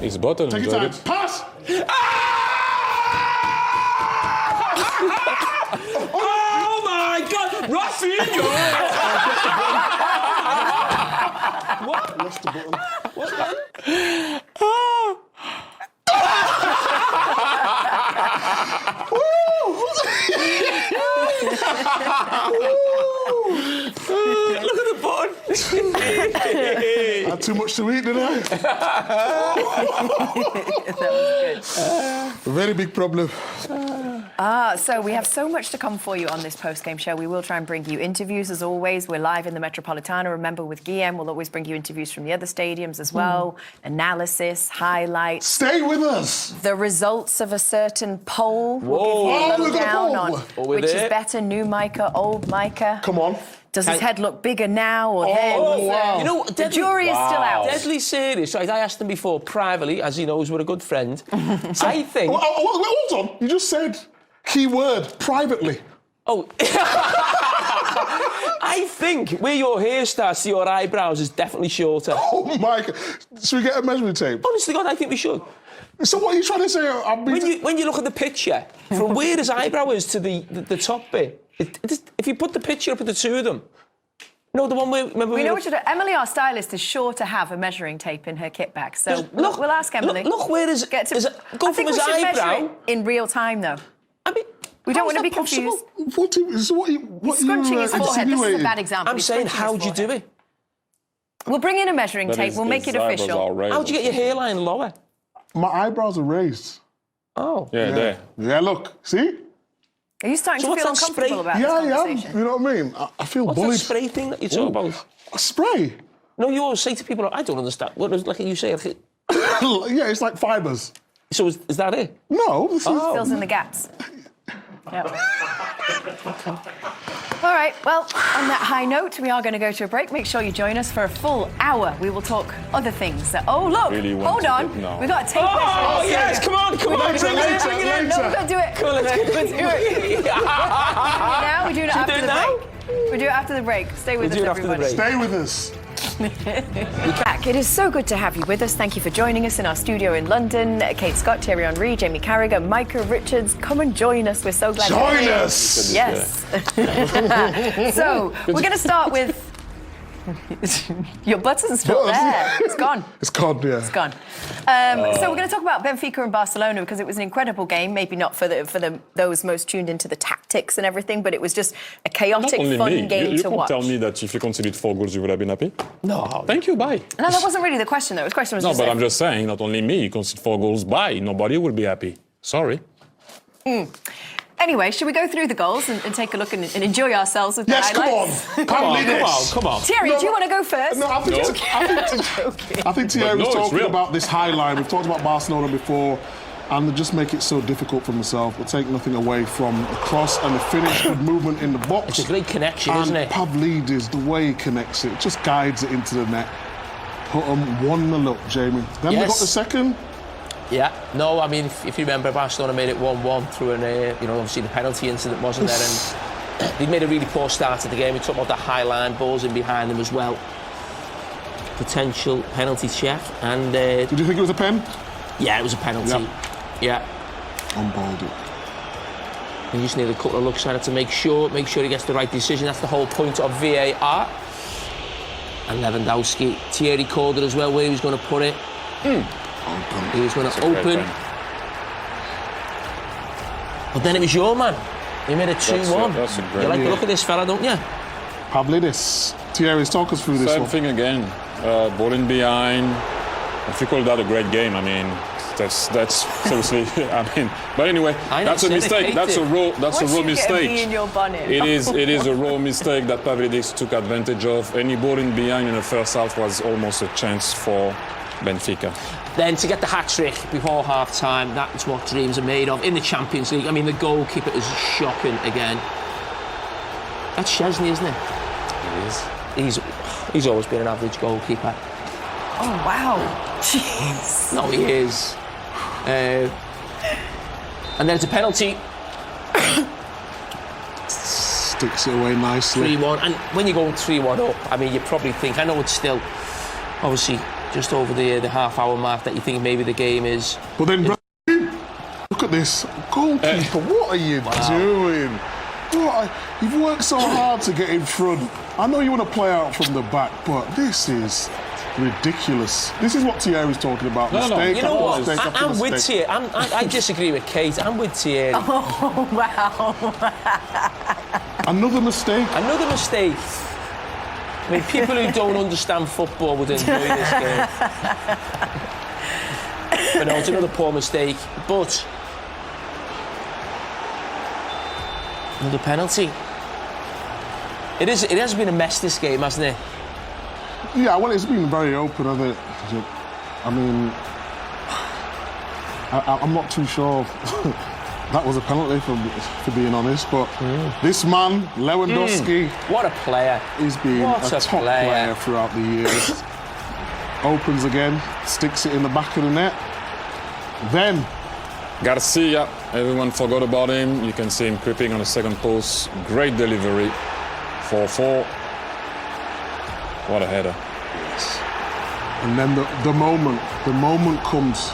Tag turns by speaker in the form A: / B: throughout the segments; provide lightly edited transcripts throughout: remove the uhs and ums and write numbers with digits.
A: His bottle.
B: Take your time. Pass!
C: Oh my God! Rafinha! What?
B: Lost the button.
C: What's that? Look at the button.
B: I had too much to eat, didn't I?
D: That was good.
B: Very big problem.
D: So we have so much to come for you on this post-game show. We will try and bring you interviews, as always. We're live in the Metropolitano. Remember, with Guillem, we'll always bring you interviews from the other stadiums as well. Analysis, highlights.
B: Stay with us.
D: The results of a certain poll.
C: Whoa.
D: We'll give you a
B: Oh, we've got a
D: lowdown
B: poll.
D: on
C: we're
D: which
C: there.
D: is better, new Micah, old Micah.
B: Come on.
D: Does his head look bigger now or then?
B: wow.
C: You know,
D: The jury is still out.
C: Deadly serious. Right, I asked him before privately, as he knows we're a good friend. I think.
B: Hold on. You just said key word, privately.
C: Oh. I think where your hair starts to your eyebrows is definitely shorter.
B: Oh my God. Should we get a measuring tape?
C: Honestly, God, I think we should.
B: So what are you trying to say?
C: When you look at the picture, from where his eyebrow is to the top bit, if you put the picture up of the two of them, no, the one where... Remember
D: We know what to do. Emily, our stylist, is sure to have a measuring tape in her kit bag. So
C: Look,
D: we'll ask Emily.
C: Look where his...
D: Get to,
C: go
D: I
C: from
D: think
C: his
D: we should measure
C: eyebrow...
D: it in real time, though.
C: I mean...
D: We don't
C: how
D: want
C: is
D: to be
C: that possible?
D: confused.
B: What
D: He's scrunching his forehead. This is a bad example.
C: I'm
D: He's
C: saying,
D: scrunching his
C: how'd you do
D: forehead.
C: it?
D: We'll bring in a measuring tape. We'll make it official.
C: How'd you get your hairline lower?
B: My eyebrows are raised.
C: Oh.
A: Yeah, there.
B: Yeah, look. See?
D: Are you starting
C: So
D: to
C: what's
D: feel
C: that
D: uncomfortable
C: spray?
D: about
B: Yeah, I
D: this
B: am.
D: conversation?
B: You know what I mean? I feel
C: What's
B: bullied.
C: that spray thing that you talk about?
B: A spray?
C: No, you always say to people, I don't understand. What is like you say?
B: Yeah, it's like fibres.
C: So is that it?
B: No. This is...
D: Fills in the gaps. Yep. All right, well, on that high note, we are going to go to a break. Make sure you join us for a full hour. We will talk other things. Oh, look,
A: Really want
D: hold
A: to
D: on.
A: get- no.
D: We've got a tape measure.
C: Oh, yes, come on.
B: Later,
D: No, we've got to do it.
C: Come on, let's
D: We'll do it. Now, we do it after
C: do it
D: the
C: now?
D: break. We do it after the break. Stay with us,
C: do it after the
D: everybody.
C: break.
B: Stay with us.
D: Back. It is so good to have you with us. Thank you for joining us in our studio in London. Kate Scott, Thierry Henry, Jamie Carragher, Micah Richards. Come and join us. We're so glad you're
B: Join
D: here.
B: us.
D: Yes. So we're going to start with your button's still there. It's gone.
B: It's gone, yeah.
D: It's gone. So we're going to talk about Benfica and Barcelona because it was an incredible game. Maybe not for those most tuned into the tactics and everything, but it was just a chaotic,
A: Not only
D: fun
A: me.
D: game
A: You
D: to
A: can't
D: watch.
A: tell me that if you conceded 4 goals, you would have been happy.
C: No.
A: Thank you, bye.
D: No, that wasn't really the question, though. The question was
A: No,
D: just
A: but I'm just saying, not only me, you concede 4 goals, bye. Nobody will be happy. Sorry.
D: Anyway, should we go through the goals and take a look and enjoy ourselves with the
B: Yes, come
D: highlights?
B: on. Come on,
C: Come on.
D: Thierry, do you want to go first?
B: No, I think Thierry was
A: no, it's
B: talking
A: real.
B: about this highlight. We've talked about Barcelona before, and they just make it so difficult for themselves. They take nothing away from the cross and the finish with movement in the box.
C: It's a great connection,
B: and
C: isn't it?
B: Pavlidis, the way he connects it, just guides it into the net. Put them 1-0 up, Jamie. Then we got the second.
C: Yeah, no, I mean, if you remember, Barcelona made it 1-1 through an, obviously the penalty incident wasn't there, and they made a really poor start to the game. We talked about the high line, balls in behind them as well. Potential penalty check, and...
B: Did you think it was a pen?
C: Yeah, it was a penalty. Yeah.
B: Unballed it.
C: And you just need a couple of looks at it to make sure he gets the right decision. That's the whole point of VAR. And Lewandowski, Thierry called it as well, where he was going to put it.
B: Open.
C: He was going to open. But then it was your man. He made it 2-1.
A: That's a great...
C: You like the look of this fella, don't you?
B: Pavlidis. Thierry, talk us through this
A: Same
B: one.
A: thing again. Ball in behind. If you call that a great game, I mean, that's seriously. I mean, but anyway, that's a mistake. That's a raw mistake.
D: In your bonnet.
A: It is a raw mistake that Pavlidis took advantage of. Any ball in behind in the first half was almost a chance for Benfica.
C: Then to get the hat-trick before half-time, that's what dreams are made of in the Champions League. I mean, the goalkeeper is shocking again. That's Szczesny, isn't it?
A: It is.
C: He's always been an average goalkeeper.
D: Oh, wow. Jeez.
C: No, he is. And then it's a penalty,
B: Sticks it away nicely.
C: 3-1. And when you're going 3-1 up, I mean, you probably think, I know it's still, obviously, just over the half-hour mark that you think maybe the game is.
B: But then, look at this goalkeeper. What are you doing? You've worked so hard to get in front. I know you want to play out from the back, but this is ridiculous. This is what Thierry's talking about. Mistake,
C: you know what?
B: mistake after
C: I'm with
B: mistake.
C: Thierry. I disagree with Kate. I'm with Thierry.
D: Oh, wow.
B: Another mistake.
C: Another mistake. I mean, people who don't understand football would enjoy this game. But no, it's another poor mistake. But another penalty. It has been a mess, this game, hasn't it?
B: Yeah, well, it's been very open, hasn't it? I mean, I'm not too sure that was a penalty, for being honest, but this man, Lewandowski...
C: What a player.
B: He's been a top player throughout the years. Opens again, sticks it in the back of the net. Then...
A: Garcia, everyone forgot about him. You can see him creeping on the second post. Great delivery. 4-4. What a header.
B: Yes. And then the moment comes.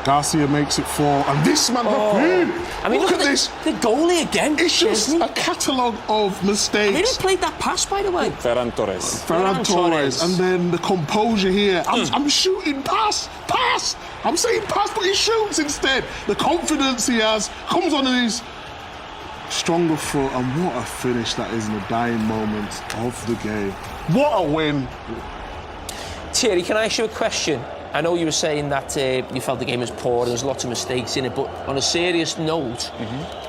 B: Garcia makes it 4, and this man,
C: I mean, look at this. The goalie again.
B: It's just a catalogue of mistakes.
C: I mean, who played that pass, by the way?
A: Ferran Torres.
B: Ferran Torres. And then the composure here. I'm shooting pass. I'm saying pass, but he shoots instead. The confidence he has comes on his stronger foot, and what a finish that is in the dying moments of the game. What a win.
C: Thierry, can I ask you a question? I know you were saying that you felt the game was poor, there's lots of mistakes in it, but on a serious note,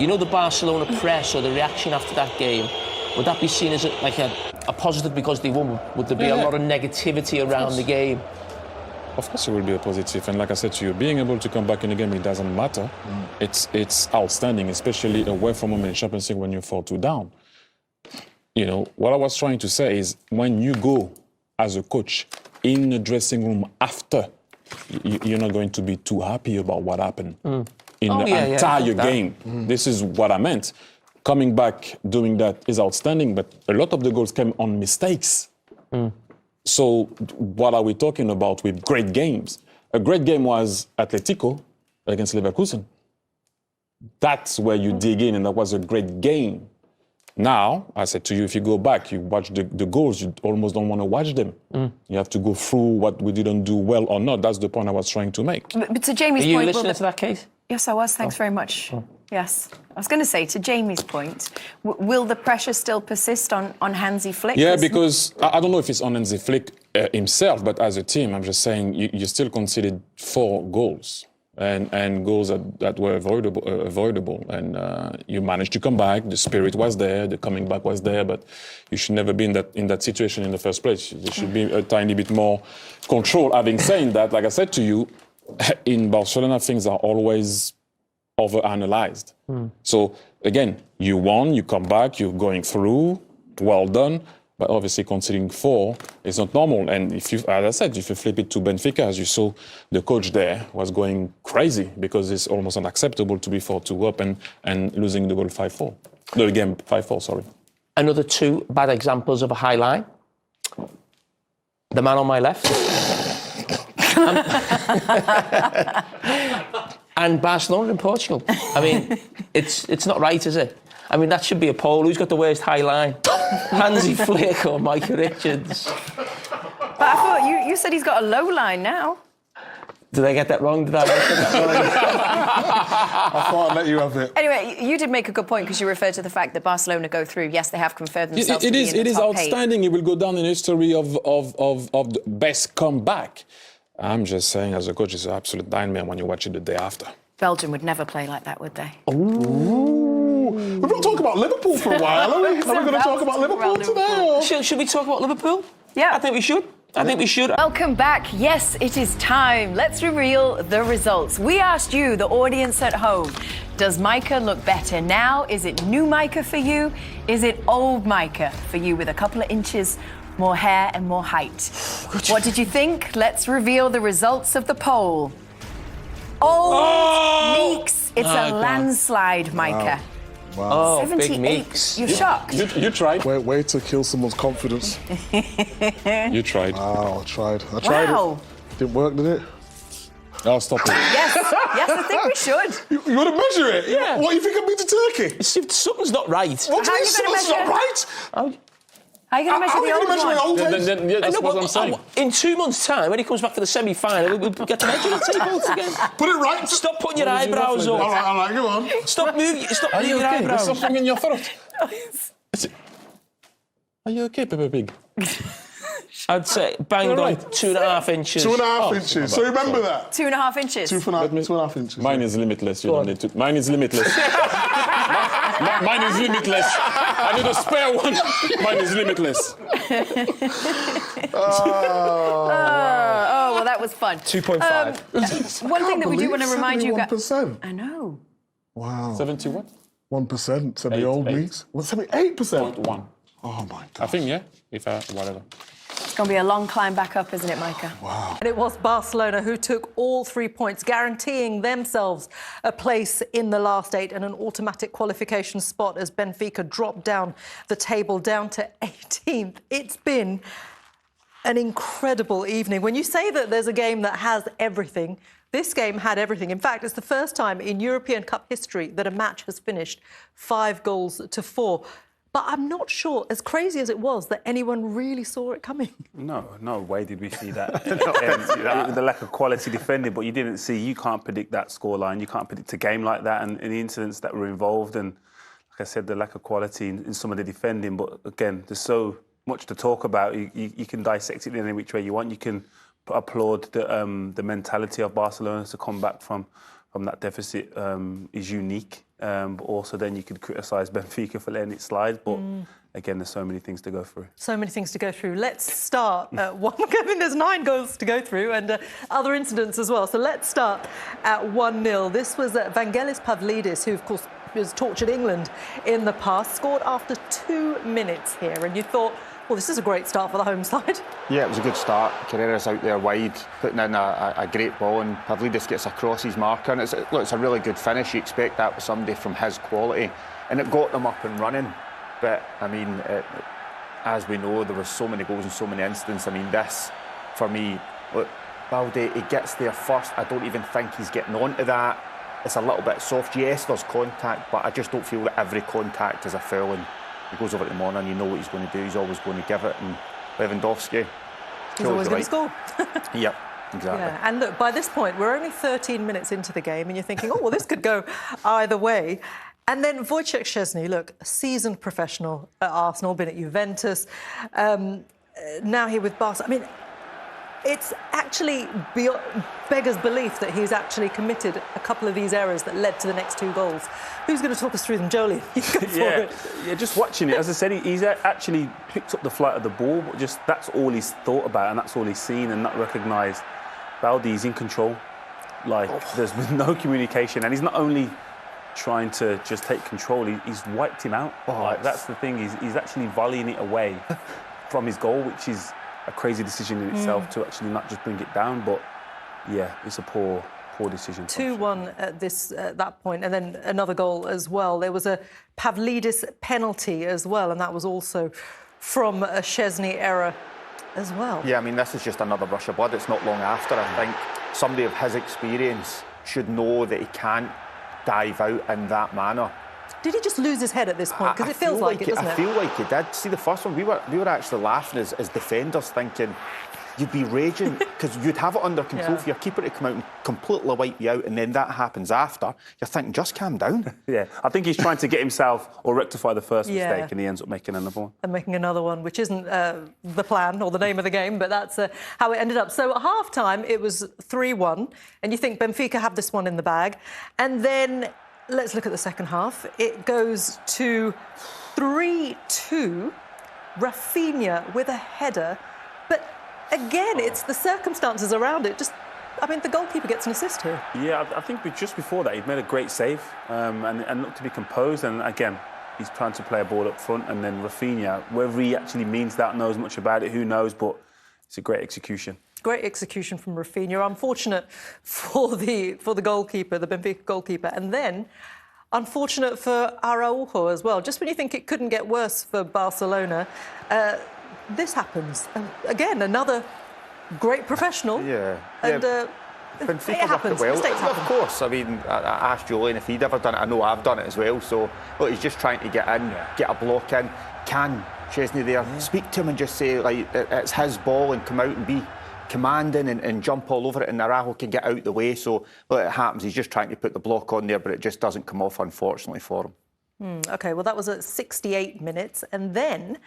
C: you know the Barcelona press or the reaction after that game, would that be seen as a positive because they won? Would there be a lot of negativity around the game?
A: Of course it will be a positive, and like I said to you, being able to come back in the game, it doesn't matter. It's outstanding, especially away from home in Champions League when you're 4-2 down. You know, what I was trying to say is when you go as a coach in the dressing room after, you're not going to be too happy about what happened in the entire game. This is what I meant. Coming back, doing that is outstanding, but a lot of the goals came on mistakes. So what are we talking about with great games? A great game was Atletico against Leverkusen. That's where you dig in, and that was a great game. Now, I said to you, if you go back, you watch the goals, you almost don't want to watch them. You have to go through what we didn't do well or not. That's the point I was trying to make.
D: But to Jamie's
C: point...
D: Are you
C: listening to that, Kate?
D: Yes, I was. Thanks very much. Yes. I was going to say, to Jamie's point, will the pressure still persist on Hansi Flick?
A: Yeah, because I don't know if it's on Hansi Flick himself, but as a team, I'm just saying you still conceded 4 goals. And goals that were avoidable. And you managed to come back. The spirit was there. The coming back was there. But you should never be in that situation in the first place. There should be a tiny bit more control. Having said that, like I said to you, in Barcelona, things are always overanalyzed. So, again, you won, you come back, you're going through, well done. But obviously, conceding 4 is not normal. And if you, as I said, if you flip it to Benfica, as you saw, the coach there was going crazy because it's almost unacceptable to be 4-2 up and losing the goal 5-4. The game 5-4, sorry.
C: Another 2 bad examples of a high line. The man on my left. And Barcelona in Portugal. I mean, it's not right, is it? I mean, that should be a poll. Who's got the worst high line? Hansi Flick or Micah Richards?
D: But I thought you said he's got a low line now.
C: Did I get that wrong? Did I get that wrong?
B: I thought I'd let you have it.
D: Anyway, you did make a good point because you referred to the fact that Barcelona go through. Yes, they have confirmed themselves.
A: It is
D: top
A: outstanding.
D: 8.
A: It will go down in history of the best comeback. I'm just saying, as a coach, it's an absolute nightmare when you watch it the day after.
D: Belgium would never play like that, would they?
B: We've not talked about Liverpool for a while, are we? Are we going to talk about Liverpool today?
C: Should we talk about Liverpool?
D: Yeah.
C: I think we should.
D: Welcome back. Yes, it is time. Let's reveal the results. We asked you, the audience at home, does Micah look better now? Is it new Micah for you? Is it old Micah for you with a couple of inches more hair and more height? What did you think? Let's reveal the results of the poll. Old Meeks. It's a landslide, Micah.
C: Oh, big
D: 78.
C: Meeks.
D: You're shocked?
A: You tried.
B: Way to kill someone's confidence.
A: You tried.
B: Wow, I tried. I tried
D: Wow.
B: it. Didn't work, did it?
A: Oh, stop it.
D: Yes, I think we should.
B: You want to measure it?
C: Yeah.
B: What, you think I've been to Turkey?
C: Something's not right.
B: What do
D: How
B: you
D: are
B: mean
D: you gonna
B: something's not
D: measure-
B: right?
D: How are you going to measure
B: How are
D: the
B: you
D: old
B: going to measure my
D: one?
B: old
A: Yeah,
B: head?
A: yeah, that's what I'm saying.
C: In 2 months' time, when he comes back for the semi-final, we'll get to measure the tables again.
B: Put it right.
C: Stop putting your
A: What did you
C: eyebrows
A: laugh
C: up.
A: like
B: All right, go on.
C: Stop moving
A: Are you
C: your
A: okay? There's
C: eyebrows.
A: something in your throat. Are you okay, Peppa Pig?
C: I'd say bang
A: You're
C: on
A: right.
C: 2.5 inches.
B: 2.5 inches. So remember that.
D: 2.5 inches.
B: 2.5 inches.
A: Mine is limitless. You don't need to. Mine is limitless. Mine is limitless. I need a spare one. Mine is limitless.
D: Oh, well, that was fun.
C: 2.5.
D: One thing that we do want to remind you guys.
B: 1%.
D: I know.
B: Wow.
A: 70 what?
B: 1%. So the old
A: Eight.
B: Meeks. What, 78%?
A: 1.
B: Oh, my
A: I
B: God.
A: think, yeah. If I, whatever.
D: It's going to be a long climb back up, isn't it, Micah?
E: And it was Barcelona who took all 3 points, guaranteeing themselves a place in the last 8 and an automatic qualification spot as Benfica dropped down the table down to 18th. It's been an incredible evening. When you say that there's a game that has everything, this game had everything. In fact, it's the first time in European Cup history that a match has finished 5-4. But I'm not sure, as crazy as it was, that anyone really saw it coming.
F: No way did we see that. The lack of quality defending, but you can't predict that scoreline. You can't predict a game like that and the incidents that were involved. And like I said, the lack of quality in some of the defending. But again, there's so much to talk about. You can dissect it in any which way you want. You can applaud the mentality of Barcelona to come back from that deficit is unique. But also then you could criticise Benfica for letting it slide. But again, there's so many things to go through.
E: So many things to go through. Let's start at one. I mean, there's 9 goals to go through and other incidents as well. So let's start at 1-0. This was Vangelis Pavlidis, who, of course, has tortured England in the past, scored after 2 minutes here. And you thought, well, this is a great start for the home side.
G: Yeah, it was a good start. Carragher's out there wide, putting in a great ball, and Pavlidis gets across his marker. And it's a really good finish. You expect that with somebody from his quality. And it got them up and running. But, I mean, as we know, there were so many goals and so many incidents. I mean, this, for me, look, Balde, he gets there first. I don't even think he's getting onto that. It's a little bit soft. Yes, there's contact, but I just don't feel that every contact is a foul. And he goes over to Mona and you know what he's going to do. He's always going to give it. And Lewandowski,
E: He's always going to score.
G: Yep, exactly.
E: Yeah. And look, by this point, we're only 13 minutes into the game and you're thinking, oh, well, this could go either way. And then Wojciech Szczesny, look, a seasoned professional at Arsenal, been at Juventus, now here with Barca. I mean, it's actually beggars belief that he's actually committed a couple of these errors that led to the next 2 goals. Who's going to talk us through them? Jolie, you go for it.
F: Yeah, just watching it, as I said, he's actually picked up the flight of the ball, but just that's all he's thought about and that's all he's seen and not recognised. Balde's in control. There's been no communication, and he's not only trying to just take control, he's wiped him out. That's the thing, he's actually volleying it away from his goal, which is a crazy decision in itself to actually not just bring it down. But yeah, it's a poor decision.
E: 2-1 at that point, and then another goal as well. There was a Pavlidis penalty as well, and that was also from a Szczesny error as well.
G: Yeah, I mean, this is just another rush of blood. It's not long after. I think somebody of his experience should know that he can't dive out in that manner.
E: Did he just lose his head at this point? Because it feels like it, doesn't it?
G: I feel like he did. See, the first one, we were actually laughing as defenders, thinking you'd be raging because you'd have it under control for your keeper to come out and completely wipe you out, and then that happens after. You're thinking, just calm down.
F: Yeah, I think he's trying to get himself or rectify the first mistake, and he ends up making another one.
E: And making another one, which isn't the plan or the name of the game, but that's how it ended up. So at half-time, it was 3-1, and you think Benfica have this one in the bag. And then, let's look at the second half. It goes to 3-2, Rafinha with a header. But again, it's the circumstances around it. The goalkeeper gets an assist here.
F: Yeah, I think just before that, he'd made a great save and looked to be composed. And again, he's trying to play a ball up front. And then Rafinha, whether he actually means that, knows much about it, who knows? But it's a great execution.
E: Great execution from Rafinha. Unfortunate for the goalkeeper, the Benfica goalkeeper. And then Unfortunate for Araujo as well. Just when you think it couldn't get worse for Barcelona, this happens. And again, another great professional.
G: Yeah.
E: And
G: Benfica
E: it happens.
G: well.
E: Mistakes
G: Of
E: happen.
G: course. I mean, I asked Julian if he'd ever done it. I know I've done it as well. So, look, he's just trying to get in, get a block in. Can Chesney there speak to him and just say, like, it's his ball and come out and be commanding and jump all over it, and Araujo can get out the way. So, look, it happens. He's just trying to put the block on there, but it just doesn't come off, unfortunately, for him.
E: OK, well, that was at 68 minutes. And then,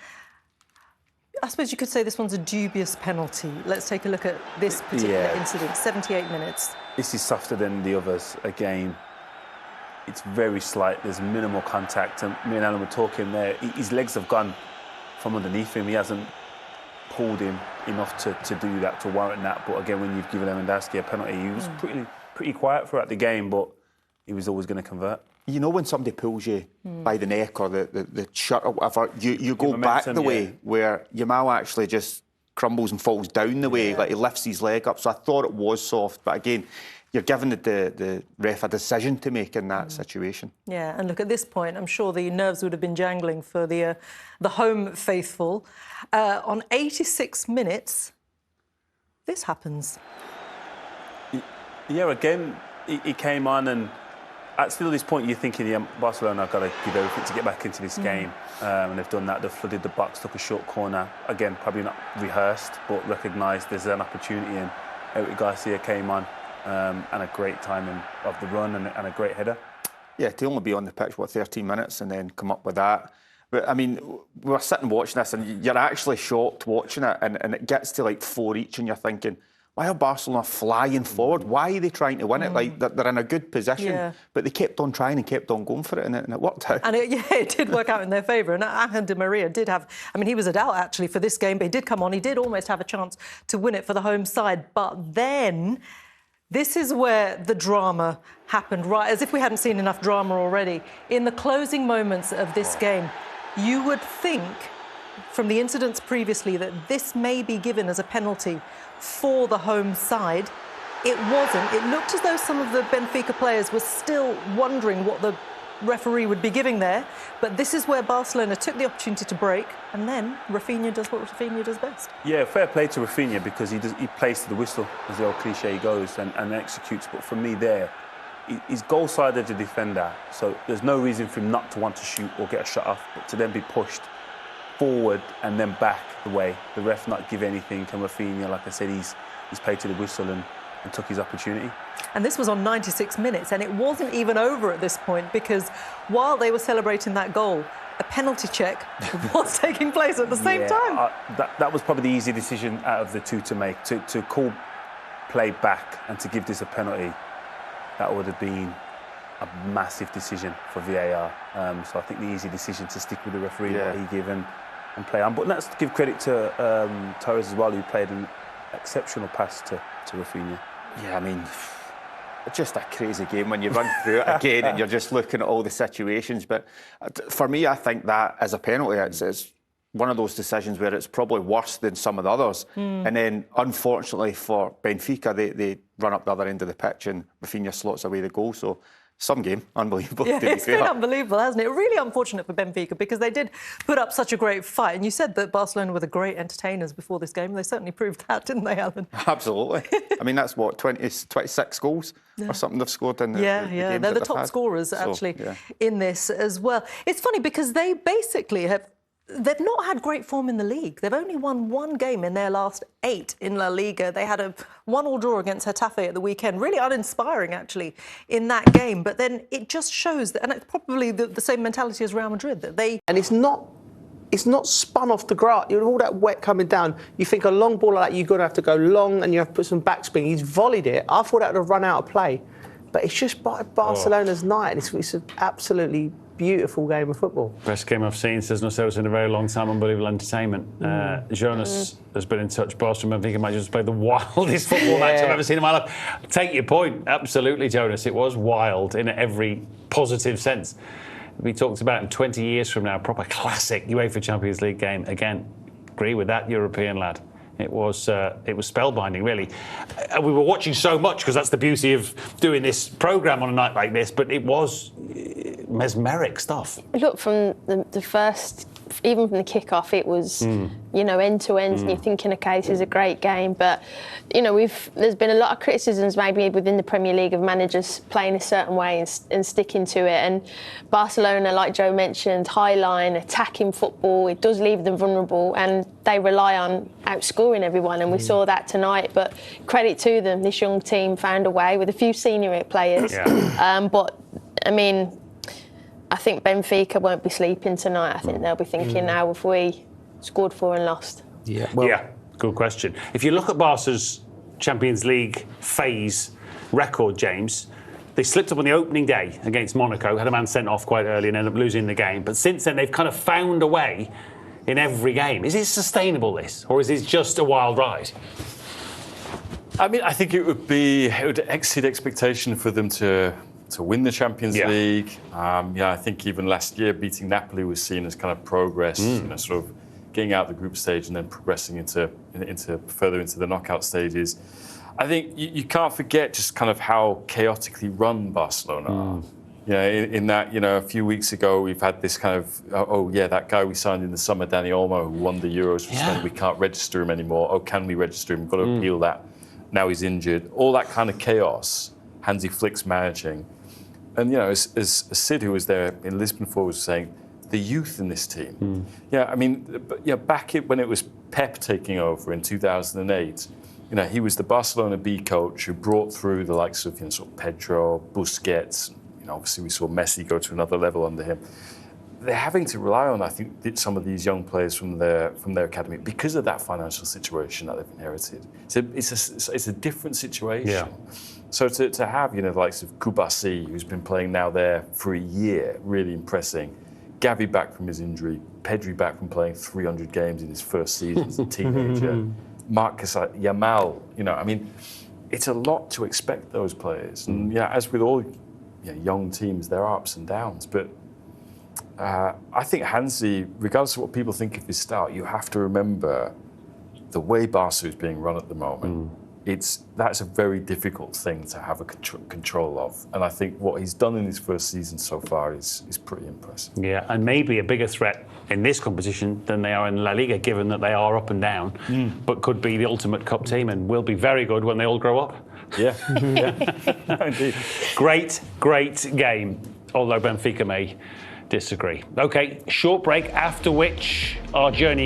E: I suppose you could say this one's a dubious penalty. Let's take a look at this particular incident. 78 minutes.
F: This is softer than the others. Again, it's very slight. There's minimal contact. And me and Alan were talking there. His legs have gone from underneath him. He hasn't pulled him enough to do that, to warrant that. But again, when you've given Lewandowski a penalty, he was pretty quiet throughout the game, but he was always going to convert.
G: You know when somebody pulls you by the neck or the shirt or whatever, you go back the way where Yamal actually just crumbles and falls down the way, like he lifts his leg up. So I thought it was soft, but again, you're giving the ref a decision to make in that situation.
E: Yeah, and look, at this point, I'm sure the nerves would have been jangling for the home faithful. On 86 minutes, this happens.
F: Yeah, again, he came on, and at still this point, you're thinking, Barcelona have got to give everything to get back into this game. And they've done that. They've flooded the box, took a short corner. Again, probably not rehearsed, but recognised there's an opportunity. And Eric Garcia came on, and a great timing of the run and a great header.
G: Yeah, to only be on the pitch, 13 minutes and then come up with that. But, I mean, we were sitting watching this and you're actually shocked watching it, and it gets to like 4 each and you're thinking, why are Barcelona flying forward? Why are they trying to win it? Like, they're in a good position, but they kept on trying and kept on going for it, and it worked out.
E: And it did work out in their favour. And Angel Di Maria did have, I mean, he was a doubt actually for this game, but he did come on. He did almost have a chance to win it for the home side. But then, this is where the drama happened, right? As if we hadn't seen enough drama already. In the closing moments of this game, you would think, from the incidents previously, that this may be given as a penalty for the home side. It wasn't. It looked as though some of the Benfica players were still wondering what the referee would be giving there. But this is where Barcelona took the opportunity to break, and then Rafinha does what Rafinha does best.
F: Yeah, fair play to Rafinha, because he plays to the whistle, as the old cliche goes, and executes. But for me there, he's goal side as a defender, so there's no reason for him not to want to shoot or get a shot off, but to then be pushed forward and then back the way. The ref not give anything, and Rafinha, like I said, he's played to the whistle and took his opportunity.
E: And this was on 96 minutes, and it wasn't even over at this point, because while they were celebrating that goal, a penalty check was taking place at the same time.
F: That was probably the easy decision out of the two to make, to call play back and to give this a penalty. That would have been a massive decision for VAR. So I think the easy decision to stick with the referee that he gave and play on. But let's give credit to Torres as well, who played an exceptional pass to Rafinha.
G: Yeah, I mean, it's just a crazy game when you run through it again and you're just looking at all the situations. But for me, I think that as a penalty, it's one of those decisions where it's probably worse than some of the others. And then, unfortunately for Benfica, they run up the other end of the pitch and Rafinha slots away the goal. So, some game, unbelievable.
E: Yeah, it's been unbelievable, hasn't it? Really unfortunate for Benfica, because they did put up such a great fight. And you said that Barcelona were the great entertainers before this game. They certainly proved that, didn't they, Alan?
G: Absolutely. I mean, that's what, 26 goals or something they've scored in the games
E: they're the top scorers, actually, in this as well. It's funny because they basically they've not had great form in the league. They've only won one game in their last 8 in La Liga. They had a 1-1 draw against Getafe at the weekend. Really uninspiring, actually, in that game. But then it just shows that, and it's probably the same mentality as Real Madrid, that they...
H: And it's not spun off the grass. You know, all that wet coming down. You think a long ball like that, you've got to have to go long and you have to put some backspin. He's volleyed it. I thought that would have run out of play. But it's just Barcelona's night. It's an absolutely beautiful game of football.
I: Best game I've seen, says Noceros, in a very long time. Unbelievable entertainment. Jonas has been in touch. Barcelona, I think he might just play the wildest football match I've ever seen in my life. Take your point. Absolutely, Jonas. It was wild in every positive sense. We talked about in 20 years from now, proper classic UEFA Champions League game. Again, agree with that European lad. It was spellbinding, really. We were watching so much because that's the beauty of doing this programme on a night like this. But it was mesmeric stuff.
J: Look, from the first, even from the kick-off, it was, end to end, and you're thinking, okay, this is a great game. But, there's been a lot of criticisms maybe within the Premier League of managers playing a certain way and sticking to it. And Barcelona, like Joe mentioned, high line, attacking football, it does leave them vulnerable, and they rely on outscoring everyone, and we saw that tonight. But credit to them, this young team found a way with a few senior players. But, I think Benfica won't be sleeping tonight. I think they'll be thinking, how have we scored 4 and lost?
I: Yeah, good question. If you look at Barca's Champions League phase record, James, they slipped up on the opening day against Monaco, had a man sent off quite early and ended up losing the game. But since then, they've kind of found a way in every game. Is it sustainable, this? Or is it just a wild ride?
K: I think it would exceed expectation for them to win the Champions League. I think even last year beating Napoli was seen as kind of progress, sort of getting out the group stage and then progressing into further into the knockout stages. I think you can't forget just kind of how chaotically run Barcelona are. In that, a few weeks ago we've had this kind of, that guy we signed in the summer, Dani Olmo, who won the Euros for Spain, we can't register him anymore. Oh, can we register him? We've got to appeal that. Now he's injured. All that kind of chaos, Hansi Flick's managing. And, as Sid, who was there in Lisbon for, was saying, the youth in this team. Back when it was Pep taking over in 2008, he was the Barcelona B coach who brought through the likes of sort of Pedro, Busquets. Obviously we saw Messi go to another level under him. They're having to rely on, I think, some of these young players from their academy because of that financial situation that they've inherited. It's a different situation. Yeah. So to have, the likes of Kubasi, who's been playing now there for a year, really impressing. Gavi back from his injury, Pedri back from playing 300 games in his first season as a teenager. Marcus Yamal, it's a lot to expect those players. And as with all young teams, there are ups and downs. But I think Hansi, regardless of what people think of his start, you have to remember the way Barca is being run at the moment. That's a very difficult thing to have a control of. And I think what he's done in his first season so far is pretty impressive. Yeah, and maybe a bigger threat in this competition than they are in La Liga, given that they are up and down, but could be the ultimate cup team and will be very good when they all grow up. Yeah, indeed. Great game, although Benfica may disagree. OK, short break, after which our journey